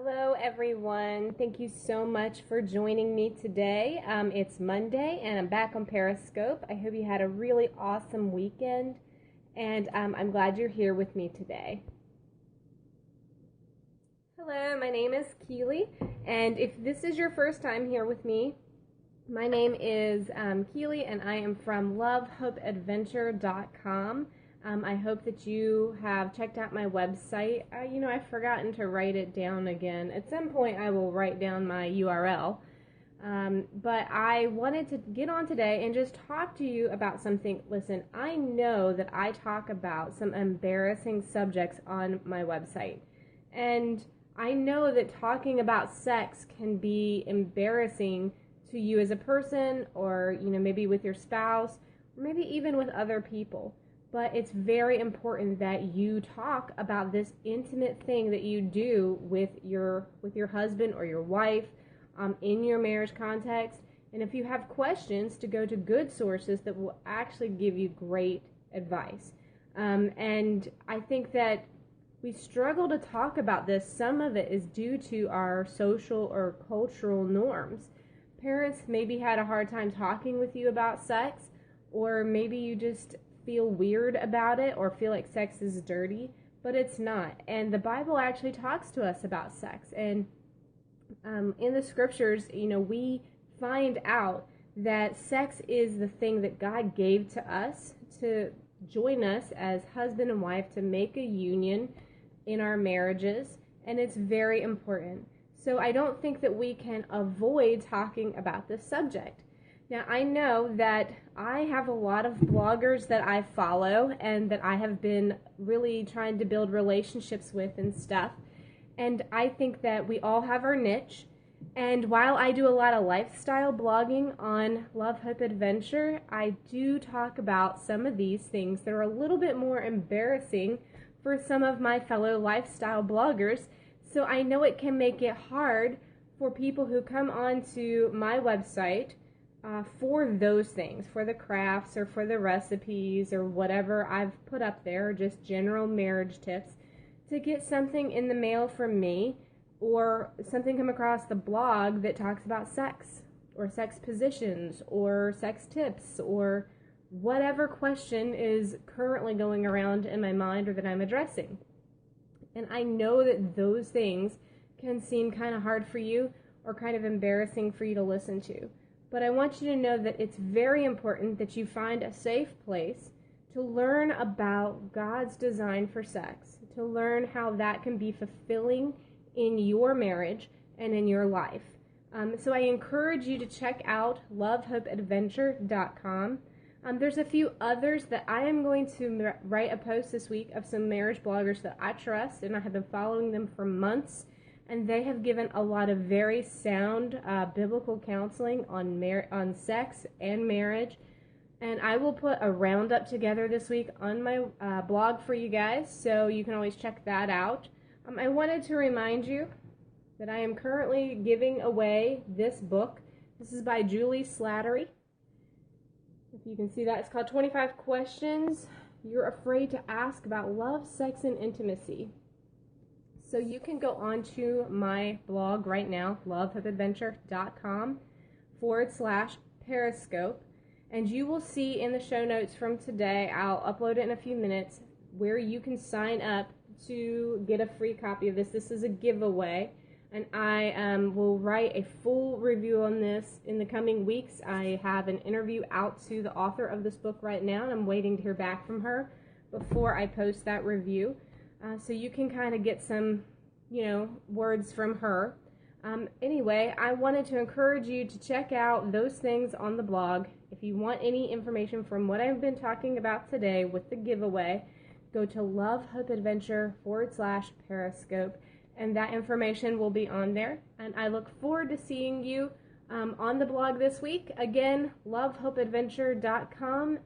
Hello everyone. Thank you so much for joining me today. It's Monday and I'm back on Periscope. I hope you had a really awesome weekend and I'm glad you're here with me today. Hello, my name is Keely, and if this is your first time here with me, my name is Keely and I am from lovehopeadventure.com. I hope that you have checked out my website. I've forgotten to write it down again. At some point I will write down my URL. But I wanted to get on today and just talk to you about something. Listen, I know that I talk about some embarrassing subjects on my website. And I know that talking about sex can be embarrassing to you as a person, or, maybe with your spouse, or maybe even with other people. But it's very important that you talk about this intimate thing that you do with your husband or your wife in your marriage context. And if you have questions, to go to good sources that will actually give you great advice. And I think that we struggle to talk about this. Some of it is due to our social or cultural norms. Parents maybe had a hard time talking with you about sex, or maybe you just feel weird about it or feel like sex is dirty, but it's not. And the Bible actually talks to us about sex. And in the scriptures, we find out that sex is the thing that God gave to us to join us as husband and wife, to make a union in our marriages, and it's very important. So I don't think that we can avoid talking about this subject. Now, I know that I have a lot of bloggers that I follow and that I have been really trying to build relationships with and stuff. And I think that we all have our niche. And while I do a lot of lifestyle blogging on Love Hope Adventure, I do talk about some of these things that are a little bit more embarrassing for some of my fellow lifestyle bloggers. So I know it can make it hard for people who come onto my website for those things, for the crafts or for the recipes or whatever I've put up there, just general marriage tips, to get something in the mail from me, or something come across the blog that talks about sex or sex positions or sex tips or whatever question is currently going around in my mind or that I'm addressing. And I know that those things can seem kind of hard for you or kind of embarrassing for you to listen to. But I want you to know that it's very important that you find a safe place to learn about God's design for sex, to learn how that can be fulfilling in your marriage and in your life. So I encourage you to check out lovehopeadventure.com. There's a few others that I am going to write a post this week of some marriage bloggers that I trust, and I have been following them for months. And they have given a lot of very sound biblical counseling on sex and marriage. And I will put a roundup together this week on my blog for you guys, so you can always check that out. I wanted to remind you that I am currently giving away this book. This is by Julie Slattery. If you can see that, it's called 25 Questions You're Afraid to Ask About Love, Sex, and Intimacy. So you can go on to my blog right now, lovehopeadventure.com/Periscope, and you will see in the show notes from today, I'll upload it in a few minutes, where you can sign up to get a free copy of this. This is a giveaway, and I will write a full review on this in the coming weeks. I have an interview out to the author of this book right now, and I'm waiting to hear back from her before I post that review. So you can kind of get some, words from her. Anyway, I wanted to encourage you to check out those things on the blog. If you want any information from what I've been talking about today with the giveaway, go to lovehopeadventure.com/Periscope, and that information will be on there. And I look forward to seeing you on the blog this week. Again, lovehopeadventure.com.